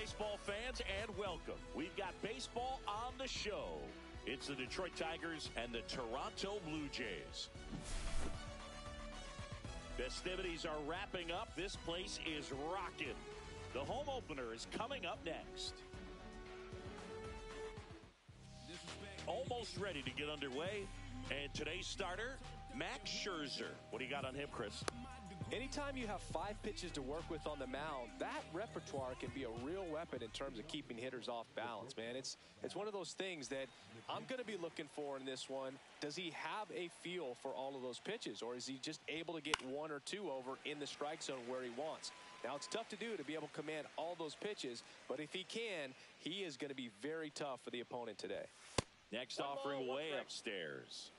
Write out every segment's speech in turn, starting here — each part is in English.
baseball fans, and welcome. We've got baseball on the show. It's the Detroit Tigers and the Toronto Blue Jays. Festivities are wrapping up. This place is rocking. The home opener is coming up next. Almost ready to get underway. And today's starter, Max Scherzer. What do you got on him, Chris? Anytime you have 5 pitches to work with on the mound, that repertoire can be a real weapon in terms of keeping hitters off balance, man. It's one of those things that I'm going to be looking for in this one. Does he have a feel for all of those pitches, or is he just able to get 1 or 2 over in the strike zone where he wants? Now, it's tough to do to be able to command all those pitches, but if he can, he is going to be very tough for the opponent today. Next offering way upstairs.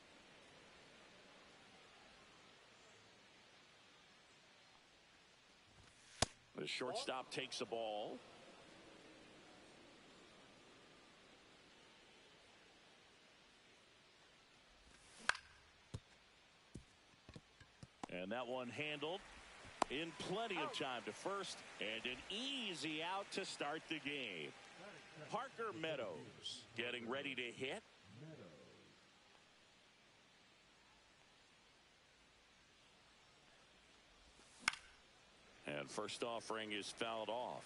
The shortstop takes the ball. And that one handled in plenty of time to first, and an easy out to start the game. Parker Meadows getting ready to hit. And first offering is fouled off.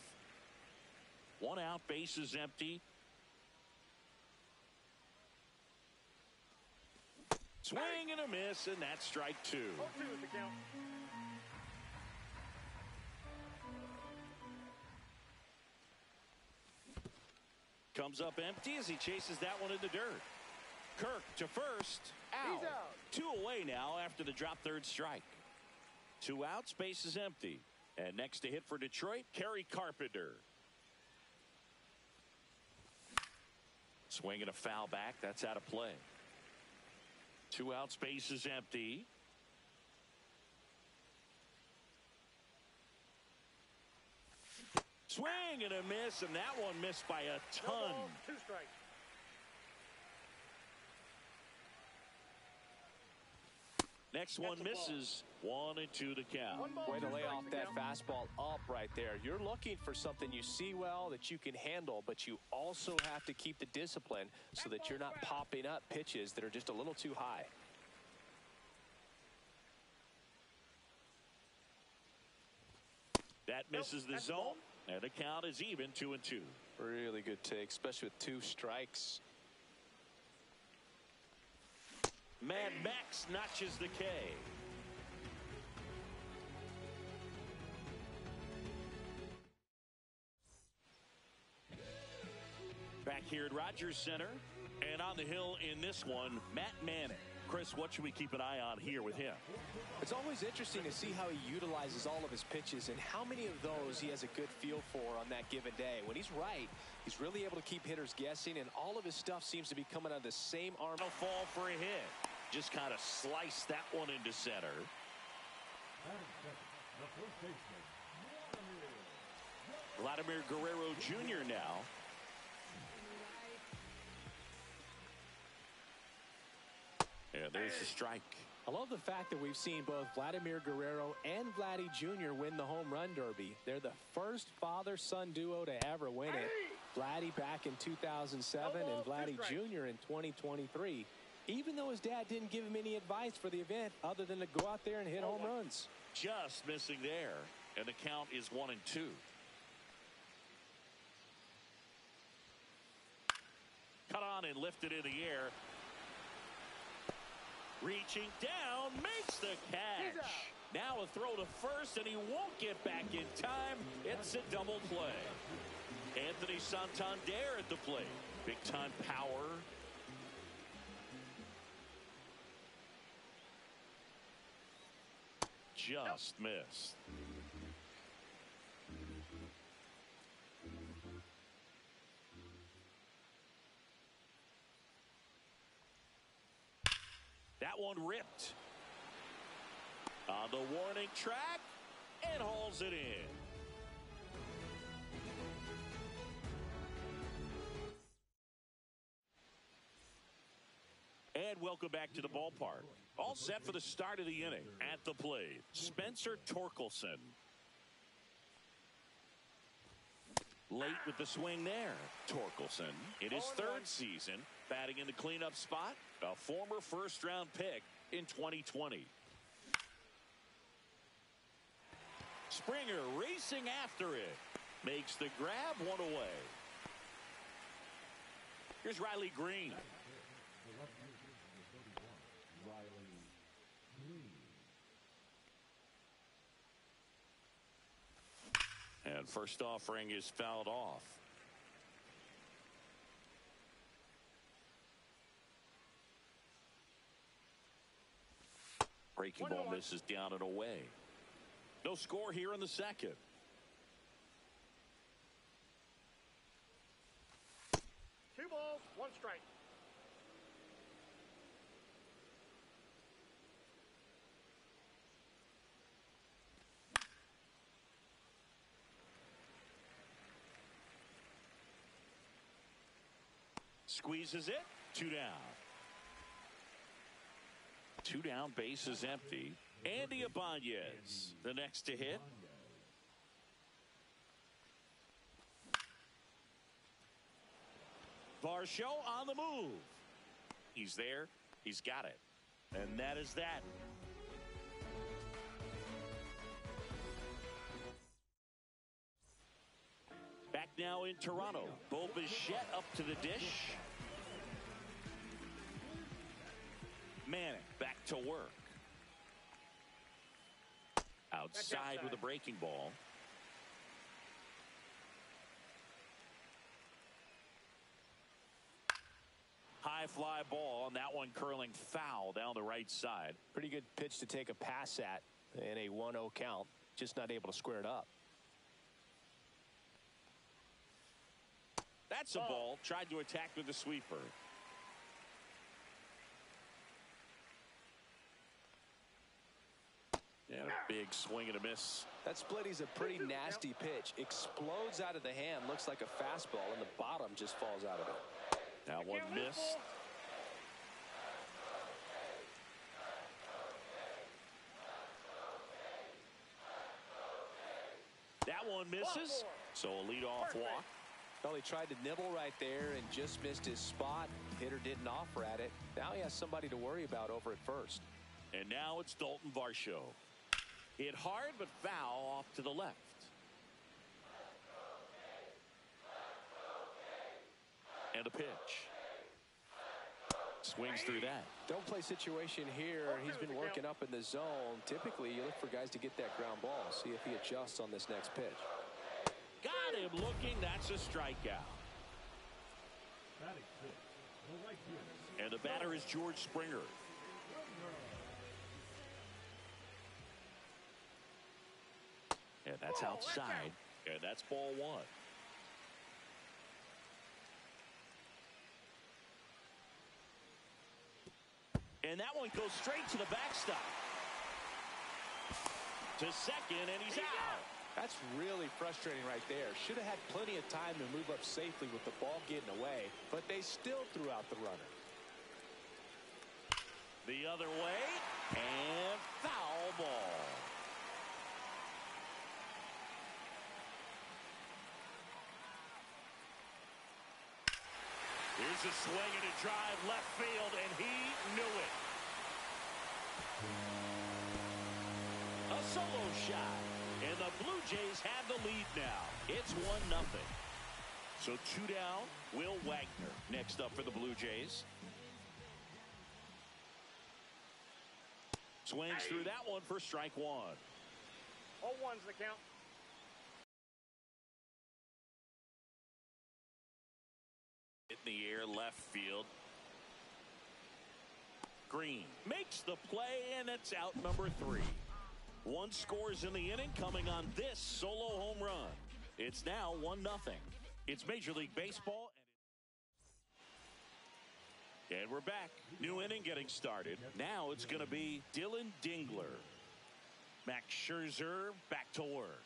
1 out, bases empty. Swing and a miss, and that's strike 2. 0-2 is the count. Comes up empty as he chases that one in the dirt. Kirk to first. Out. He's out. 2 away now after the drop third strike. 2 outs, bases empty. And next to hit for Detroit, Kerry Carpenter. Swinging a foul back. That's out of play. 2 outs, bases empty. Swing and a miss, and that one missed by a ton. No ball, 2 strikes. Next one misses. 1 and 2 to count. Way to lay off that fastball up right there. You're looking for something you see well that you can handle, but you also have to keep the discipline so that you're not popping up pitches that are just a little too high. That misses the zone, and the count is even 2 and 2. Really good take, especially with 2 strikes. Mad Max notches the K. Back here at Rogers Center, and on the hill in this one, Matt Manning. Chris, what should we keep an eye on here with him? It's always interesting to see how he utilizes all of his pitches and how many of those he has a good feel for on that given day. When he's right, he's really able to keep hitters guessing, and all of his stuff seems to be coming out of the same arm. A fall for a hit. Just kind of slice that one into center. Vladimir Guerrero Jr. now. Yeah, there's the strike. I love the fact that we've seen both Vladimir Guerrero and Vladdy Jr. win the home run derby. They're the first father-son duo to ever win it. Vladdy back in 2007 and Vladdy Jr. in 2023. Even though his dad didn't give him any advice for the event other than to go out there and hit home runs. Just missing there, and the count is 1 and 2. Cut on and lifted in the air. Reaching down, makes the catch. Now a throw to first, and he won't get back in time. It's a double play. Anthony Santander at the plate. Big time power. Just missed. That one ripped. On the warning track, and hauls it in. And welcome back to the ballpark. All set for the start of the inning. At the plate, Spencer Torkelson. Late with the swing there. Torkelson in his third season batting in the cleanup spot. A former first-round pick in 2020. Springer racing after it. Makes the grab, one away. Here's Riley Green. And first offering is fouled off. Breaking ball misses down and away. No score here in the second. Two balls, one strike. Squeezes it. 2 down. 2 down, base is empty. Andy Ibanez, the next to hit. Varsho on the move. He's there. He's got it. And that is that. Back now in Toronto. Bo Bichette up to the dish. Manic back to work. Outside with a breaking ball. High fly ball, and that one curling foul down the right side. Pretty good pitch to take a pass at in a 1-0 count. Just not able to square it up. That's a ball. Tried to attack with the sweeper. And a big swing and a miss. That splitty's a pretty nasty pitch. Explodes out of the hand. Looks like a fastball, and the bottom just falls out of it. That one missed. That one misses. So a leadoff walk. Well, he tried to nibble right there and just missed his spot. Hitter didn't offer at it. Now he has somebody to worry about over at first. And now it's Dalton Varsho. Hit hard but foul off to the left. And a pitch. Swings through that. Don't play situation here. He's been working up in the zone. Typically, you look for guys to get that ground ball. See if he adjusts on this next pitch. Got him looking. That's a strikeout. And the batter is George Springer. And that's outside. And that's ball one. And that one goes straight to the backstop. To second, and he's out. That's really frustrating right there. Should have had plenty of time to move up safely with the ball getting away, but they still threw out the runner. The other way, and foul ball. Here's a swing and a drive left field, and he knew it. A solo shot, and the Blue Jays have the lead now. It's 1-0. So 2 down. Will Wagner next up for the Blue Jays. Swings through that one for strike one. 0-1's the count. In the air, left field. Green makes the play, and it's out number 3. 1 scores in the inning coming on this solo home run. It's now 1-0. It's Major League Baseball. And we're back. New inning getting started. Now it's going to be Dylan Dingler. Max Scherzer back to work.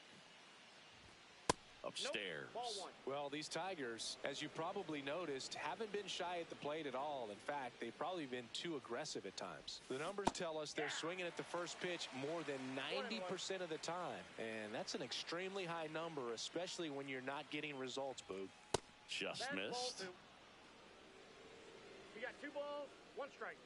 upstairs. Nope. Ball one. Well, these Tigers, as you probably noticed, haven't been shy at the plate at all. In fact, they've probably been too aggressive at times. The numbers tell us they're swinging at the first pitch more than 90% of the time. And that's an extremely high number, especially when you're not getting results, Boog. Just That's missed. ball two. You got 2 balls, 1 strike.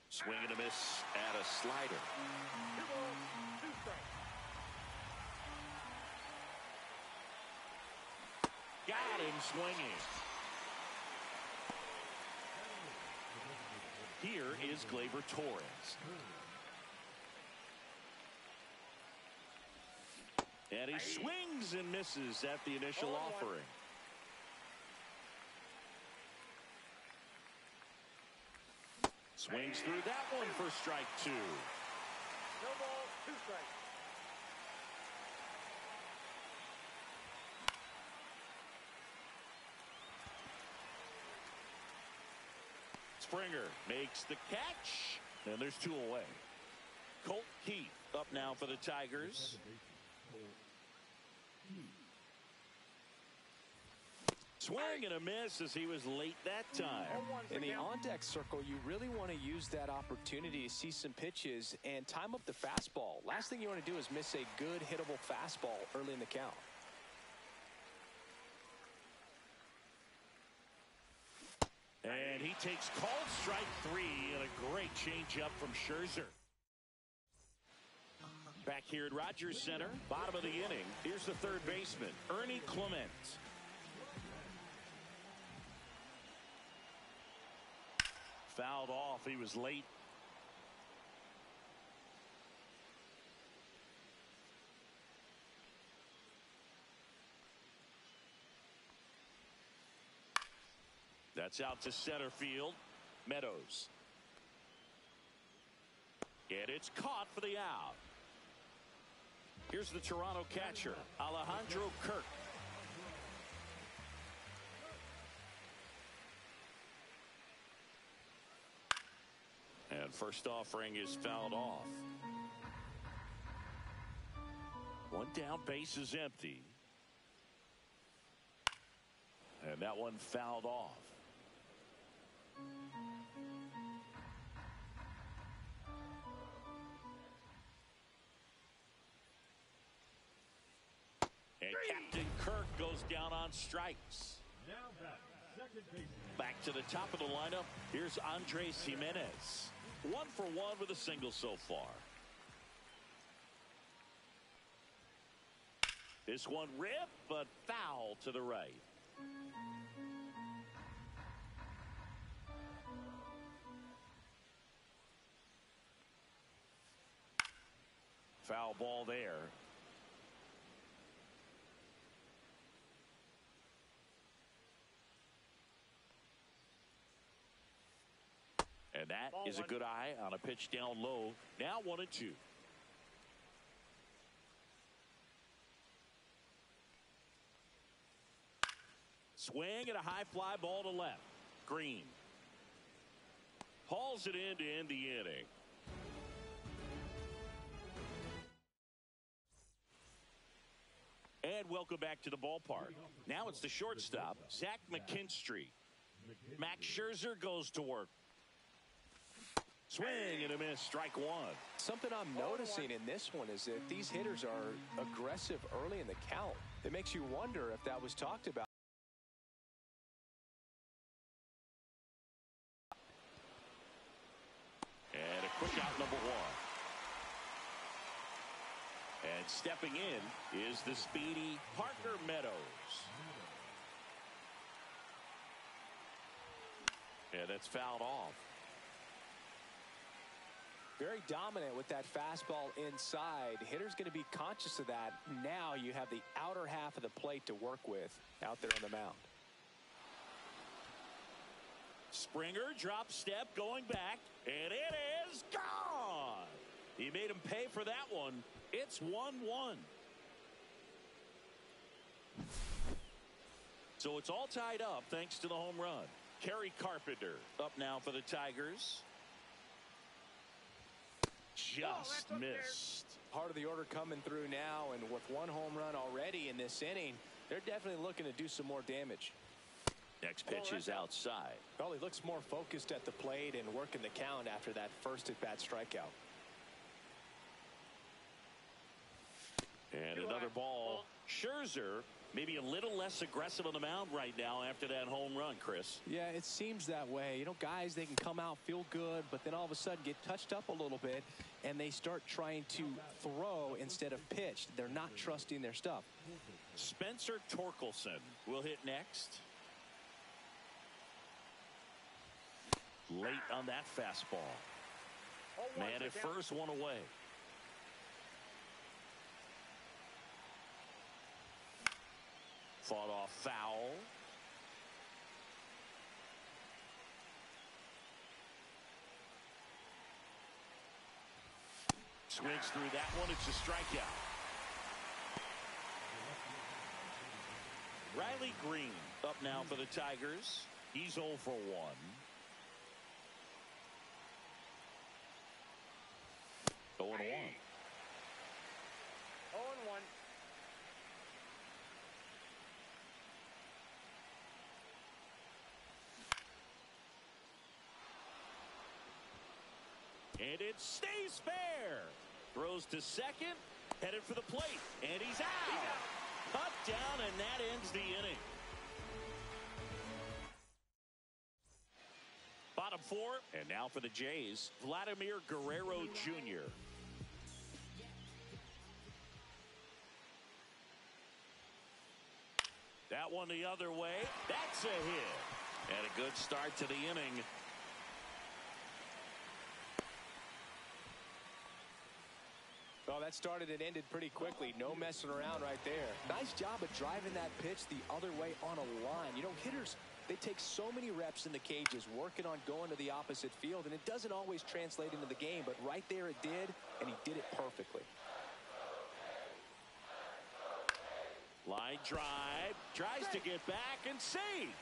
Swing and a miss at a slider. 2 balls, 2 strikes. Got him swinging. Here is Gleyber Torres. And he swings and misses at the initial offering. Swings through that one for strike 2. No balls, 2 strikes. Springer makes the catch, and there's 2 away. Colt Keith up now for the Tigers. Swing and a miss as he was late that time. In the on-deck circle, you really want to use that opportunity to see some pitches and time up the fastball. Last thing you want to do is miss a good hittable fastball early in the count. And he takes called strike 3 and a great changeup from Scherzer. Back here at Rogers Center, bottom of the inning, here's the third baseman, Ernie Clement. Fouled off. He was late. That's out to center field. Meadows. And it's caught for the out. Here's the Toronto catcher, Alejandro Kirk. And first offering is fouled off. One down, base is empty. And that one fouled off. And Captain Kirk goes down on strikes. Back to the top of the lineup. Here's Andres Jimenez. 1 for 1 with a single so far. This one ripped, but foul to the right. Foul ball there. And that is a good eye on a pitch down low. Now 1-2. Swing and a high fly ball to left. Green hauls it in to end the inning. And welcome back to the ballpark. Now it's the shortstop, Zach McKinstry. Max Scherzer goes to work. Swing and a miss, strike 1. Something I'm noticing in this one is that these hitters are aggressive early in the count. It makes you wonder if that was talked about. And a quick out, number 1. And stepping in is the speedy Parker Meadows. And that's fouled off. Very dominant with that fastball inside. Hitter's going to be conscious of that. Now you have the outer half of the plate to work with out there on the mound. Springer drop step going back, and it is gone. He made him pay for that one. It's 1-1. So it's all tied up thanks to the home run. Kerry Carpenter up now for the Tigers. Just missed. Part of the order coming through now, and with one home run already in this inning, they're definitely looking to do some more damage. Next pitch is outside. Well, he looks more focused at the plate and working the count after that first at-bat strikeout. And another ball. Scherzer maybe a little less aggressive on the mound right now after that home run, Chris. Yeah, it seems that way. You know, guys, they can come out, feel good, but then all of a sudden get touched up a little bit, and they start trying to throw instead of pitch. They're not trusting their stuff. Spencer Torkelson will hit next. Late on that fastball. Man at first, one away. Fought off foul. Swings through that one. It's a strikeout. Riley Green up now for the Tigers. He's 0 for 1. 0 and 1. 0 and 1. And it stays fair. Throws to second, headed for the plate, and he's out. Cut down, and that ends the inning. Bottom 4, and now for the Jays, Vladimir Guerrero Jr. That one the other way. That's a hit. And a good start to the inning. Well, that started and ended pretty quickly. No messing around right there. Nice job of driving that pitch the other way on a line. You know, hitters, they take so many reps in the cages working on going to the opposite field, and it doesn't always translate into the game, but right there it did, and he did it perfectly. Line drive, tries to get back and save.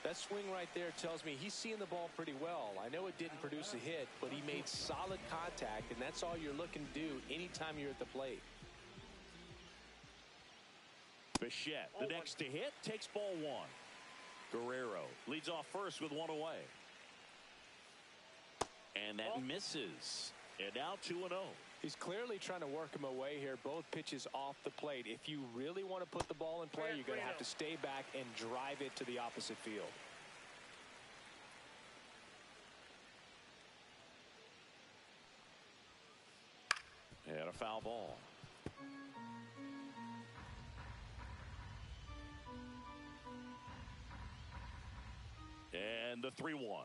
That swing right there tells me he's seeing the ball pretty well. I know it didn't produce a hit, but he made solid contact, and that's all you're looking to do anytime you're at the plate. Bichette, the next to hit, takes ball 1. Guerrero leads off first with 1 away. And that misses. And now 2-0. He's clearly trying to work him away here. Both pitches off the plate. If you really want to put the ball in play, you're going to have to stay back and drive it to the opposite field. And a foul ball. And the 3-1.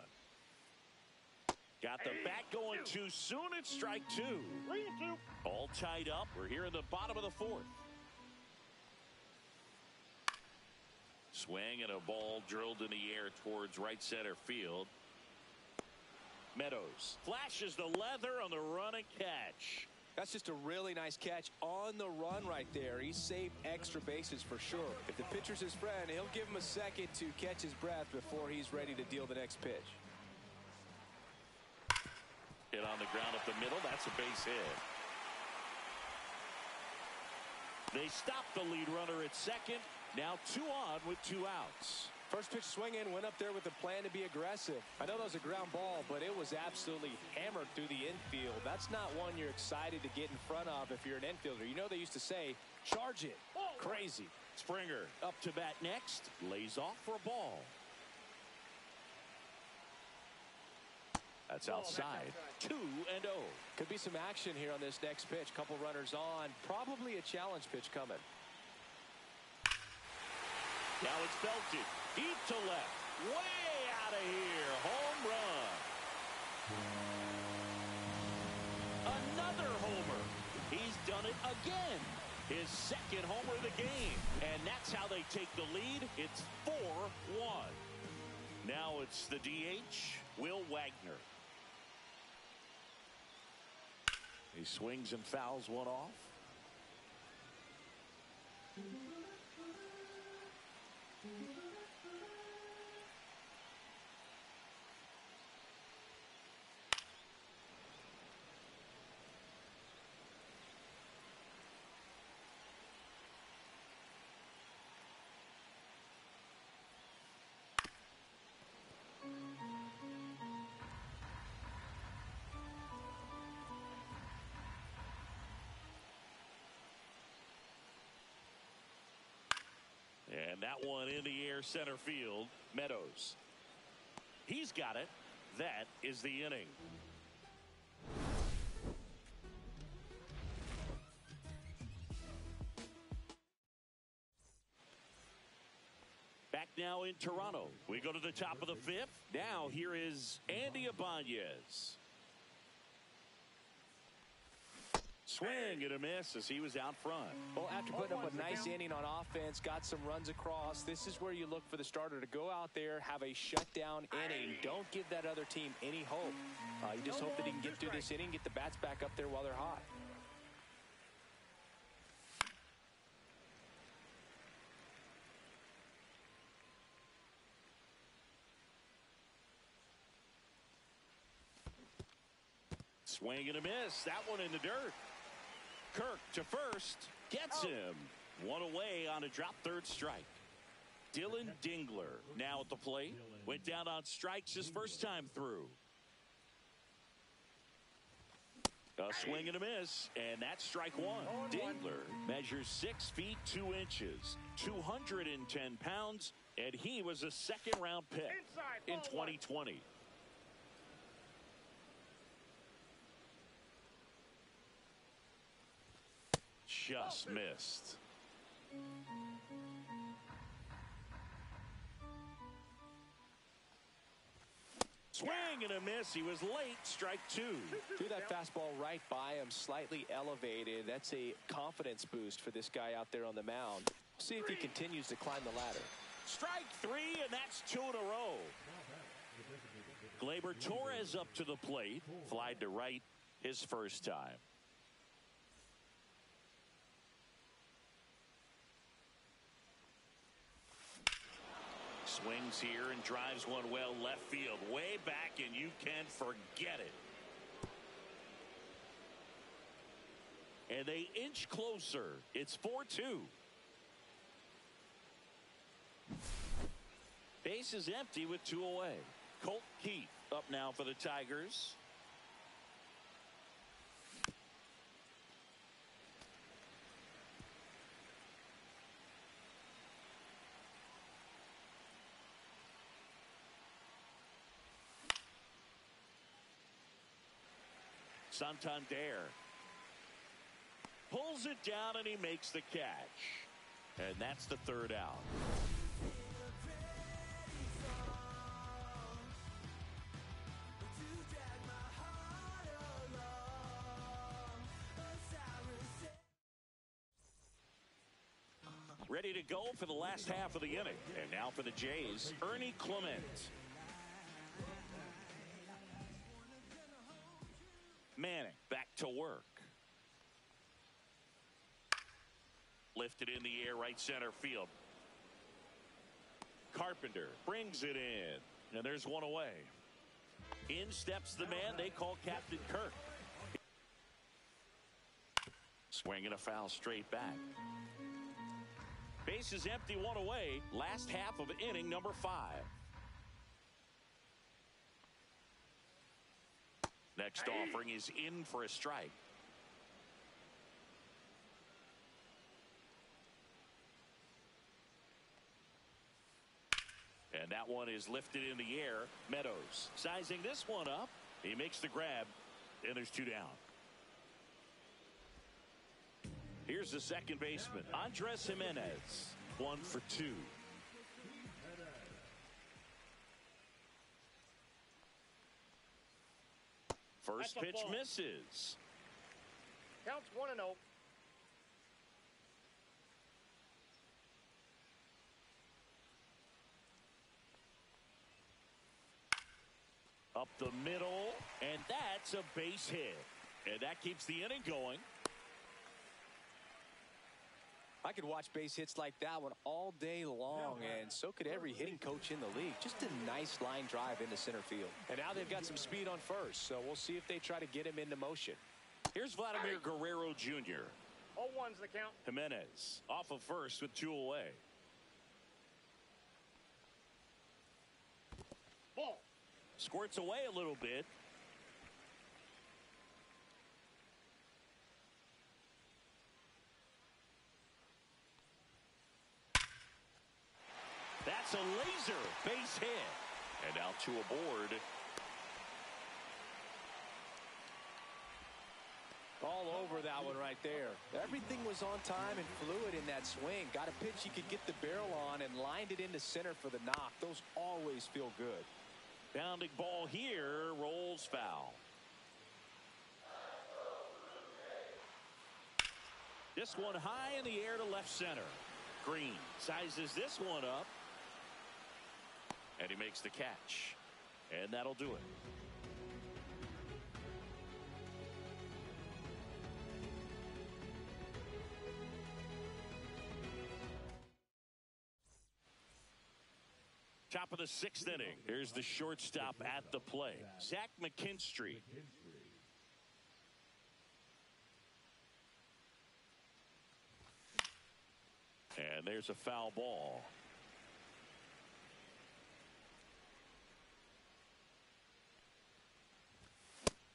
Got the bat going too soon. It's strike 2. All tied up. We're here in the bottom of the 4th. Swing and a ball drilled in the air towards right center field. Meadows flashes the leather on the run and catch. That's just a really nice catch on the run right there. He saved extra bases for sure. If the pitcher's his friend, he'll give him a second to catch his breath before he's ready to deal the next pitch. Hit on the ground up the middle. That's a base hit. They stop the lead runner at second. Now 2 on with 2 outs. First pitch swinging, went up there with a plan to be aggressive. I know that was a ground ball, but it was absolutely hammered through the infield. That's not one you're excited to get in front of if you're an infielder. You know they used to say, charge it. Crazy. Springer up to bat next. Lays off for a ball. That's outside. 2-0. Could be some action here on this next pitch. Couple runners on. Probably a challenge pitch coming. Now it's belted. Deep to left. Way out of here. Home run. Another homer. He's done it again. His second homer of the game. And that's how they take the lead. It's 4-1. Now it's the DH, Will Wagner. He swings and fouls one off. that one in the air center field. Meadows. He's got it. That is the inning. Back now in Toronto. We go to the top of the fifth. Now here is Andy Ibanez. Swing and a miss as he was out front. Well, after putting up a nice inning on offense, got some runs across, this is where you look for the starter to go out there, have a shutdown inning. Don't give that other team any hope. You just hope that he can get through this inning, get the bats back up there while they're hot. Swing and a miss. That one in the dirt. Kirk to first. Gets him. One away on a drop third strike. Dylan Dingler now at the plate. Went down on strikes his first time through. A swing and a miss, and that's strike one. Dingler measures 6 feet 2 inches, 210 pounds, and he was a second-round pick in 2020. Just missed. Swing and a miss. He was late. Strike two. Threw that fastball right by him, slightly elevated. That's a confidence boost for this guy out there on the mound. See if he continues to climb the ladder. Strike three, and that's 2 in a row. Gleyber Torres up to the plate. Flied to right his first time. Swings here and drives one well left field. Way back, and you can forget it. And they inch closer. It's 4-2. Base is empty with 2 away. Colt Keith up now for the Tigers. Santander pulls it down and he makes the catch, and that's the third out. Ready to go for the last half of the inning, and now for the Jays, Ernie Clement. Manning back to work. Lifted in the air right center field. Carpenter brings it in, and there's one away. In steps the man they call Captain Kirk. Swing and a foul straight back. Base is empty, 1 away. Last half of inning number 5. Next offering is in for a strike. And that one is lifted in the air. Meadows sizing this one up. He makes the grab, and there's 2 down. Here's the second baseman, Andres Jimenez. 1 for 2. First pitch misses. Counts 1-0. Up the middle, and that's a base hit. And that keeps the inning going. I could watch base hits like that one all day long, and so could every hitting coach in the league. Just a nice line drive into center field. And now they've got some speed on first, so we'll see if they try to get him into motion. Here's Vladimir Guerrero Jr. 0-1's the count. Jimenez off of first with 2 away. Ball. Squirts away a little bit. a laser base hit. And now two aboard. All over that one right there. Everything was on time and fluid in that swing. Got a pitch he could get the barrel on and lined it into center for the knock. Those always feel good. Bounding ball here, rolls foul. This one high in the air to left center. Green sizes this one up. And he makes the catch. And that'll do it. Top of the sixth inning. Here's the shortstop at the plate, Zach McKinstry. And there's a foul ball.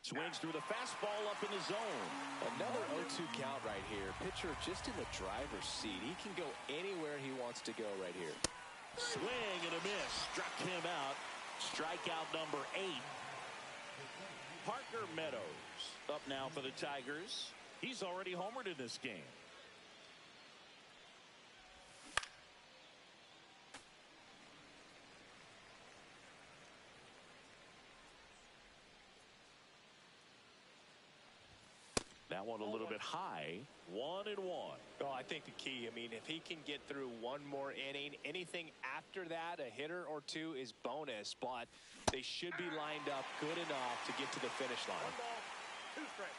Swings through the fastball up in the zone. Another 0-2 count right here. Pitcher just in the driver's seat. He can go anywhere he wants to go right here. Swing and a miss. Struck him out. Strikeout number 8. Parker Meadows up now for the Tigers. He's already homered in this game. That one a little bit high. 1-1. Well, I think the key, I mean, if he can get through one more inning, anything after that, a hitter or two is bonus, but they should be lined up good enough to get to the finish line. 1 ball, 2 strikes.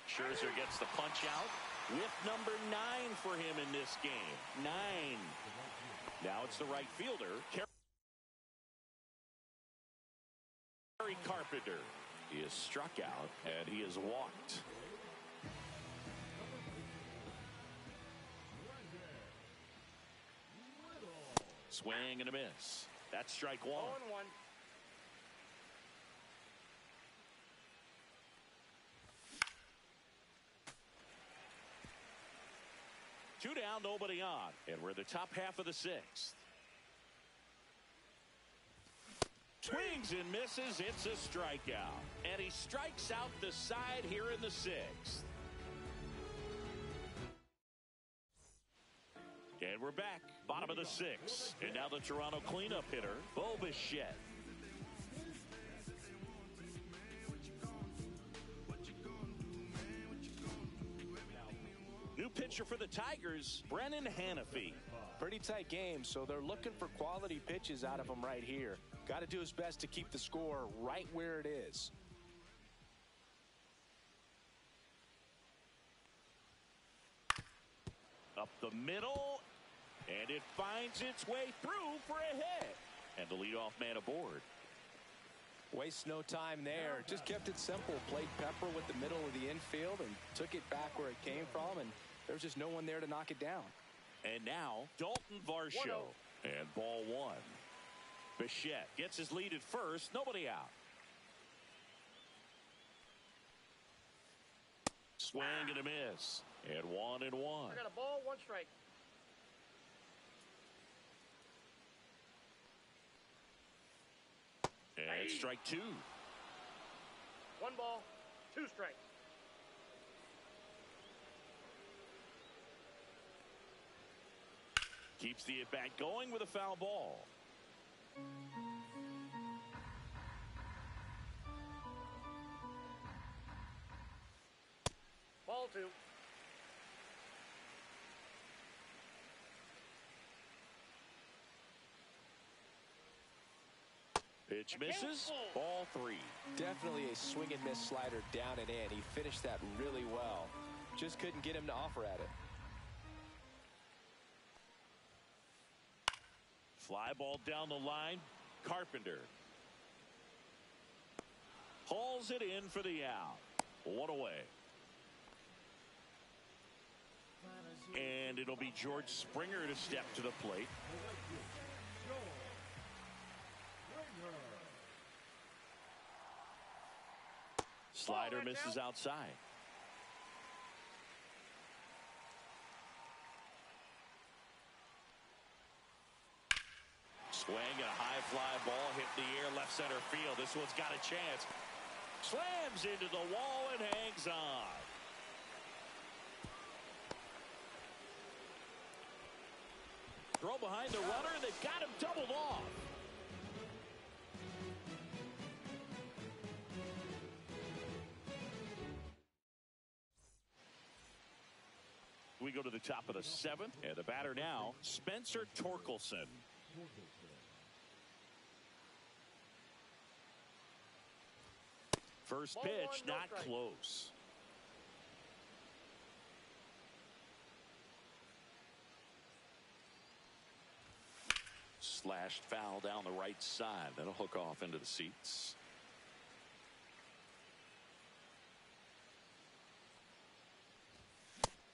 Scherzer gets the punch out with number 9 for him in this game. 9. Now it's the right fielder. Carpenter. He is struck out and he is walked. Swing and a miss. That's strike 1. 0-1. Two down, nobody on, and we're in the top half of the 6th. Swings and misses. It's a strikeout. And he strikes out the side here in the 6th. And we're back. Bottom of the 6th. And now the Toronto cleanup hitter, Bo Bichette. New pitcher for the Tigers, Brennan Hanafy. Pretty tight game, so they're looking for quality pitches out of him right here. Got to do his best to keep the score right where it is. Up the middle, and it finds its way through for a hit. And the leadoff man aboard. Waste no time there. Just kept it simple. Played pepper with the middle of the infield and took it back where it came from, and there's just no one there to knock it down. And now Dalton Varsho. And ball 1. Bichette gets his lead at first. Nobody out. Swing and a miss. And 1-1. I got a ball, 1 strike. And strike 2. 1 ball, 2 strikes. Keeps the at-bat going with a foul ball. Ball 2. Pitch misses. Ball 3. Definitely a swing and miss slider down and in. He finished that really well. Just couldn't get him to offer at it. Fly ball down the line. Carpenter hauls it in for the out. 1 away. And it'll be George Springer to step to the plate. Slider misses outside. fly ball hit the air left center field. This one's got a chance. Slams into the wall and hangs on. Throw behind the runner, and they've got him doubled off. We go to the top of the 7th, and the batter now, Spencer Torkelson. First pitch, not close. Slashed foul down the right side. That'll hook off into the seats.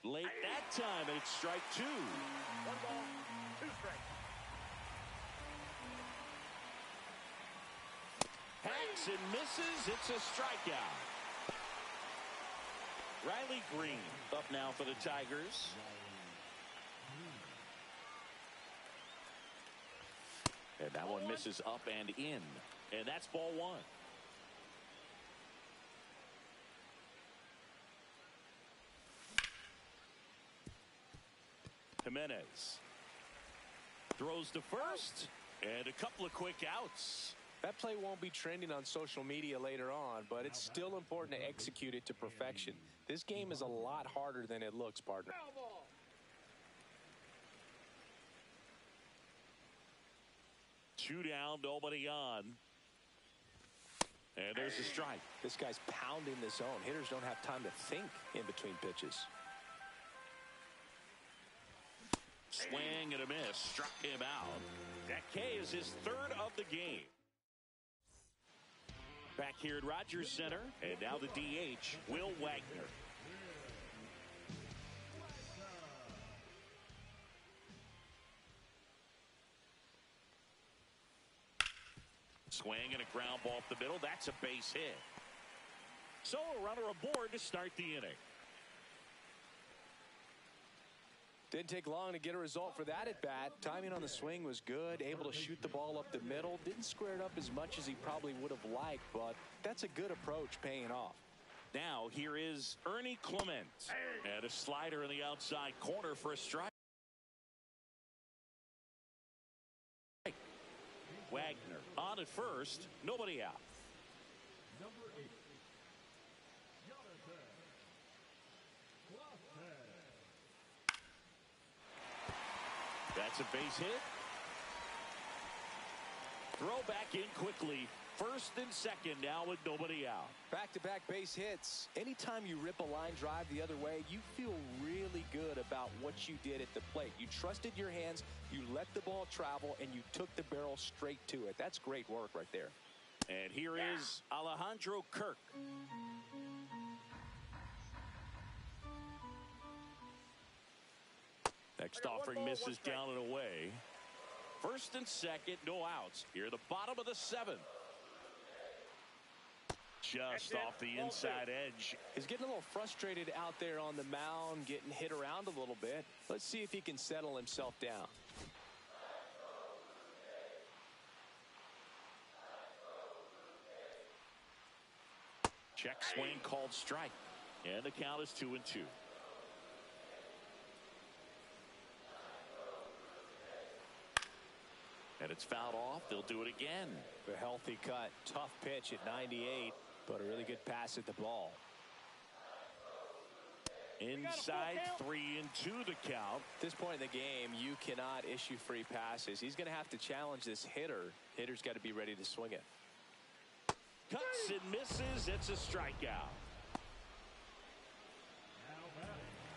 Late that time, and it's strike 2. 1 ball, 2 strikes. Hacks and misses. It's a strikeout. Riley Green up now for the Tigers. And that one misses up and in. And that's ball 1. Jimenez throws to first, and a couple of quick outs. That play won't be trending on social media later on, but it's still important to execute it to perfection. This game is a lot harder than it looks, partner. 2 down, nobody on. And there's a strike. This guy's pounding the zone. Hitters don't have time to think in between pitches. Swing and a miss. Struck him out. That K is his 3rd of the game. Back here at Rogers Center. And now the DH, Will Wagner. Swing and a ground ball up the middle. That's a base hit. So a runner aboard to start the inning. Didn't take long to get a result for that at bat. Timing on the swing was good. Able to shoot the ball up the middle. Didn't square it up as much as he probably would have liked, but that's a good approach paying off. Now here is Ernie Clement. And a slider in the outside corner for a strike. Wagner on at first. Nobody out. That's a base hit. Throw back in quickly. First and second now with nobody out. Back-to-back base hits. Anytime you rip a line drive the other way, you feel really good about what you did at the plate. You trusted your hands, you let the ball travel, and you took the barrel straight to it. That's great work right there. And here is Alejandro Kirk. Next offering misses down and away. First and second, no outs. Here, the bottom of the 7th. Just off the inside edge. He's getting a little frustrated out there on the mound, getting hit around a little bit. Let's see if he can settle himself down. Check swing called strike. And the count is 2-2. And it's fouled off. They'll do it again. A healthy cut. Tough pitch at 98, but a really good pass at the ball. Inside 3-2 the count. At this point in the game, you cannot issue free passes. He's going to have to challenge this hitter. Hitter's got to be ready to swing it. Cuts and misses. It's a strikeout.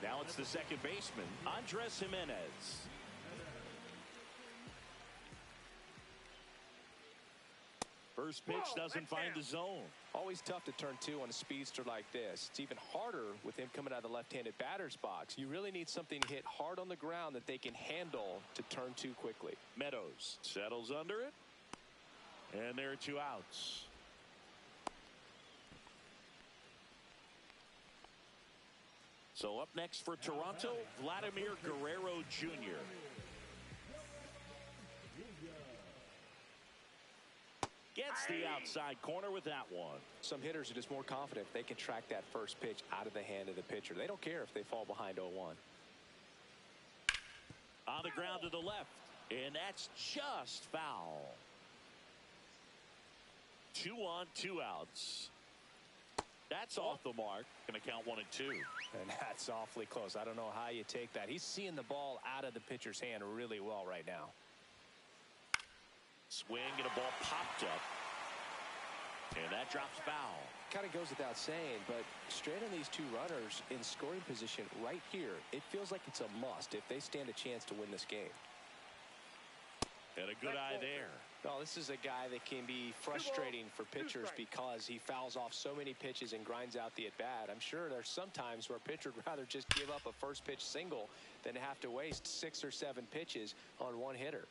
Now it's the second baseman, Andres Jimenez. First pitch doesn't find the zone. Always tough to turn 2 on a speedster like this. It's even harder with him coming out of the left-handed batter's box. You really need something hit hard on the ground that they can handle to turn 2 quickly. Meadows settles under it. And there are 2 outs. So up next for Toronto, Vladimir Guerrero Jr. hits the outside corner with that one. Some hitters are just more confident if they can track that first pitch out of the hand of the pitcher. They don't care if they fall behind 0-1. On the ground to the left, and that's just foul. 2 on, 2 outs. That's off the mark. Going to count 1 and 2. And that's awfully close. I don't know how you take that. He's seeing the ball out of the pitcher's hand really well right now. Swing and a ball popped up. And that drops foul. Kind of goes without saying, but straight on these two runners in scoring position right here, it feels like it's a must if they stand a chance to win this game. And a good eye there. Well, this is a guy that can be frustrating for pitchers because he fouls off so many pitches and grinds out the at-bat. I'm sure there's some times where a pitcher would rather just give up a first pitch single than have to waste 6 or 7 pitches on one hitter.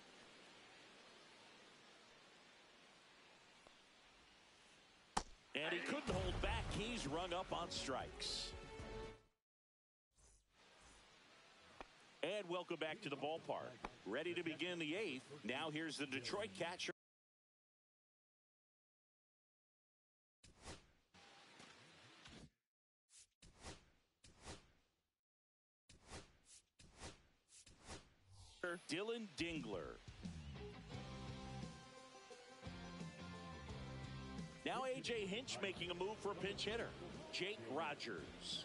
And he couldn't hold back. He's rung up on strikes. And welcome back to the ballpark. Ready to begin the 8th. Now here's the Detroit catcher. Dylan Dingler. Now A.J. Hinch making a move for a pinch hitter. Jake Rogers.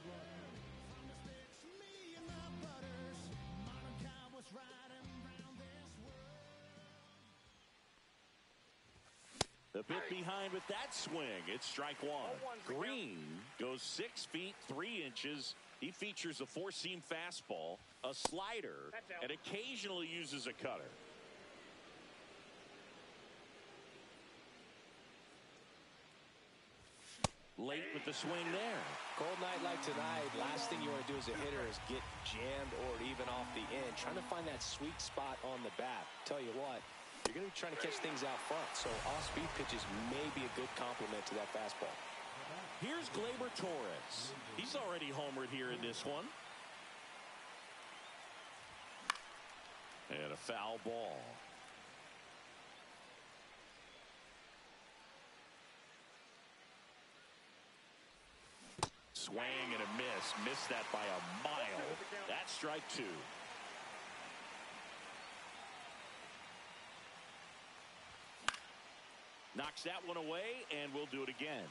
The bit behind with that swing. It's strike 1. Green goes 6 feet 3 inches. He features a 4-seam fastball, a slider, and occasionally uses a cutter. Late with the swing there. Cold night like tonight, last thing you want to do as a hitter is get jammed or even off the end. Trying to find that sweet spot on the bat. Tell you what, you're going to be trying to catch things out front, so off-speed pitches may be a good complement to that fastball. Here's Gleyber Torres. He's already homered here in this one. And a foul ball. Swing and a miss. Missed that by a mile. That's strike 2. Knocks that one away, and we'll do it again.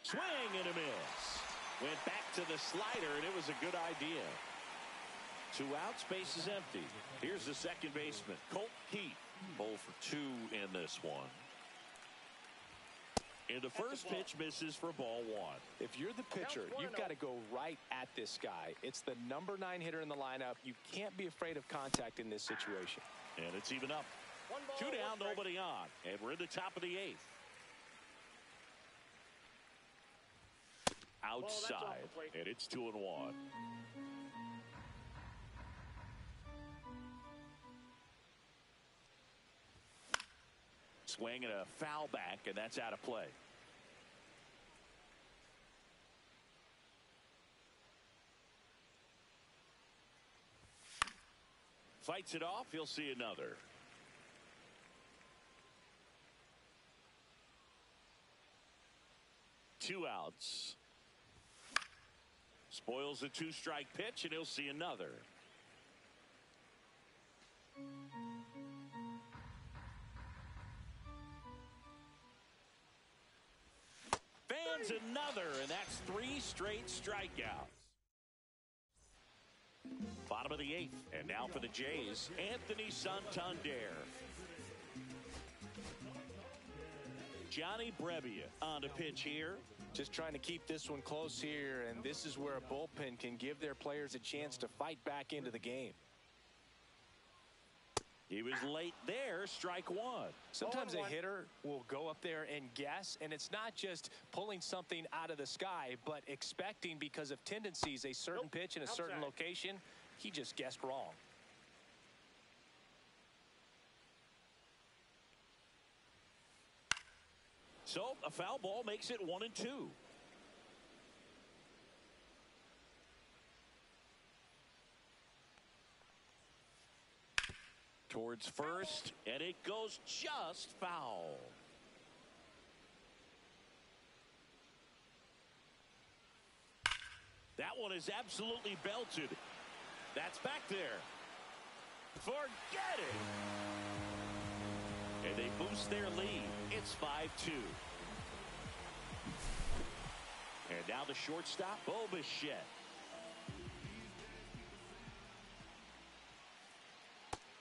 Swing and a miss. Went back to the slider, and it was a good idea. 2 outs, base is empty. Here's the second baseman, Colt Keith. 0 for 2 in this one. And the first pitch misses for ball 1. If you're the pitcher, you've got to go right at this guy. It's the number 9 hitter in the lineup. You can't be afraid of contact in this situation. And it's even up. 2 down, nobody on. And we're in the top of the 8th. Outside. And it's 2-1. Swing and a foul back, and that's out of play. Fights it off. He'll see another. Two outs. Spoils a 2-strike pitch, and he'll see another. Fans another, and that's 3 straight strikeouts. Bottom of the 8th, and now for the Jays, Anthony Santander. Johnny Brebbia on the pitch here. Just trying to keep this one close here, and this is where a bullpen can give their players a chance to fight back into the game. He was late there, strike 1. Sometimes a hitter will go up there and guess, and it's not just pulling something out of the sky, but expecting because of tendencies a certain pitch in a certain location. He just guessed wrong. So a foul ball makes it 1-2. Towards first, and it goes just foul. That one is absolutely belted. That's back there. Forget it. And they boost their lead. It's 5-2. And now the shortstop, Bo Bichette.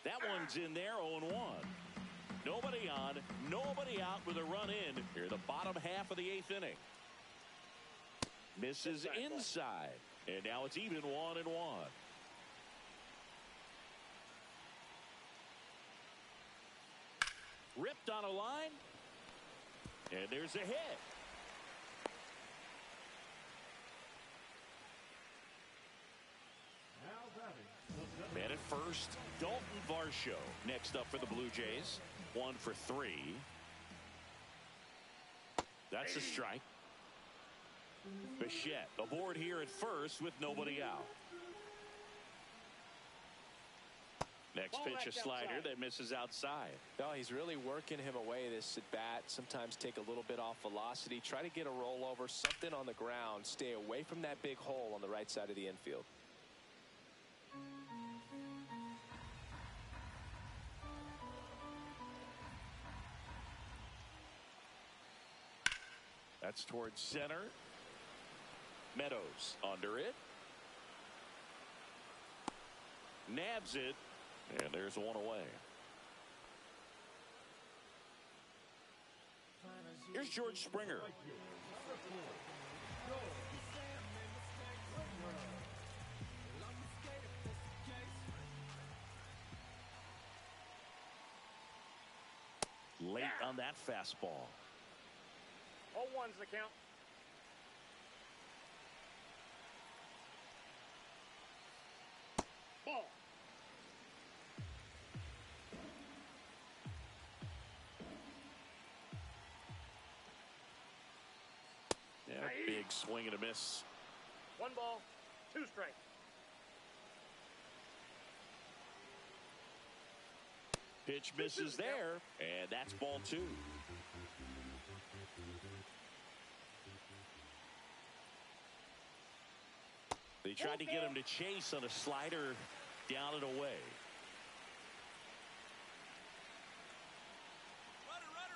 That one's in there, 0-1. Nobody on, nobody out with a run in here, the bottom half of the 8th inning. Misses inside, and now it's even 1-1. Ripped on a line, and there's a hit. Man at first, Dalton Varsho. Next up for the Blue Jays. 1 for 3. That's a strike. Bichette aboard here at first with nobody out. Next pitch, a slider that misses outside. No, he's really working him away this at bat. Sometimes take a little bit off velocity. Try to get a rollover, something on the ground. Stay away from that big hole on the right side of the infield. That's towards center. Meadows under it. Nabs it. And there's one away. Here's George Springer. Late on that fastball. 0-1's the count. Ball. Yeah, big swing and a miss. 1 ball, 2 strikes. Pitch misses there, and that's ball 2. They tried to get him to chase on a slider down and away.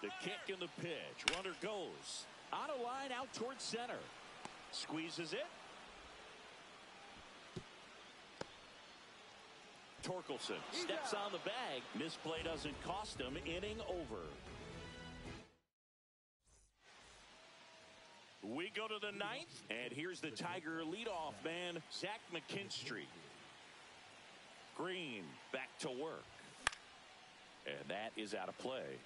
The kick and the pitch. Runner goes. Out of line, out towards center. Squeezes it. Torkelson steps on the bag. Misplay doesn't cost him. Inning over. We go to the 9th, and here's the Tiger leadoff man, Zach McKinstry. Green back to work. And that is out of play.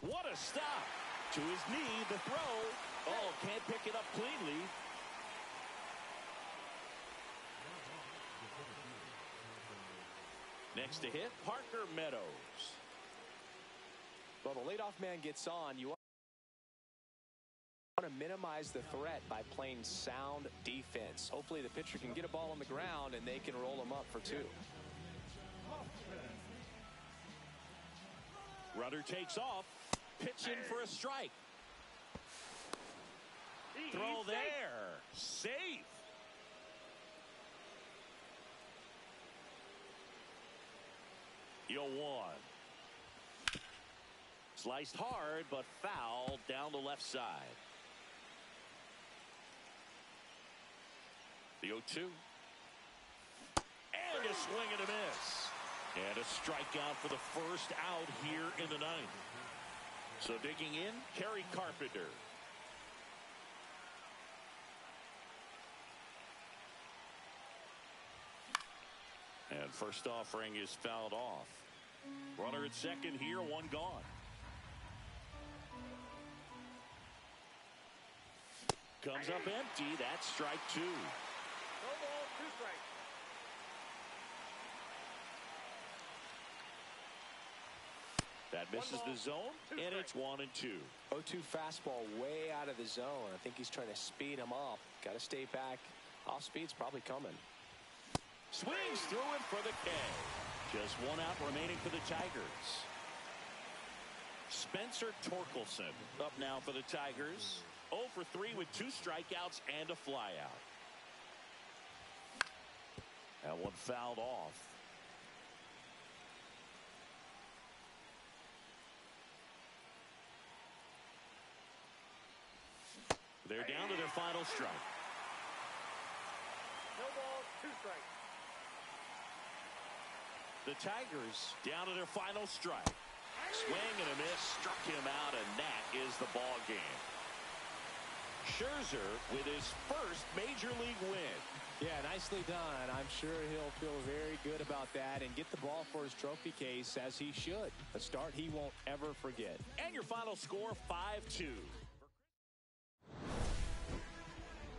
What a stop. To his knee, the throw. Oh, can't pick it up cleanly. Next to hit, Parker Meadows. Well, the leadoff man gets on. You want to minimize the threat by playing sound defense. Hopefully the pitcher can get a ball on the ground and they can roll him up for 2. Runner takes off. Pitch in for a strike. Throw there. Safe. Yo, 1. Sliced hard, but foul down the left side. The 0-2. And a swing and a miss. And a strikeout for the first out here in the 9th. So digging in, Kerry Carpenter. And first offering is fouled off. Runner at second here, 1 gone. Comes up empty. That's strike 2. No ball, 2 strikes. That Misses the zone, and it's 1-2. 0-2 fastball way out of the zone. I think he's trying to speed him up. Got to stay back. Off speed's probably coming. Swings through it for the K. Just 1 out remaining for the Tigers. Spencer Torkelson up now for the Tigers. 0 for 3 with 2 strikeouts and a flyout. That one fouled off. They're down to their final strike. No balls, 2 strikes. The Tigers down to their final strike. Swing and a miss, struck him out, and that is the ball game. Scherzer with his first major league win. Yeah, nicely done. I'm sure he'll feel very good about that and get the ball for his trophy case, as he should. A start he won't ever forget. And your final score, 5-2.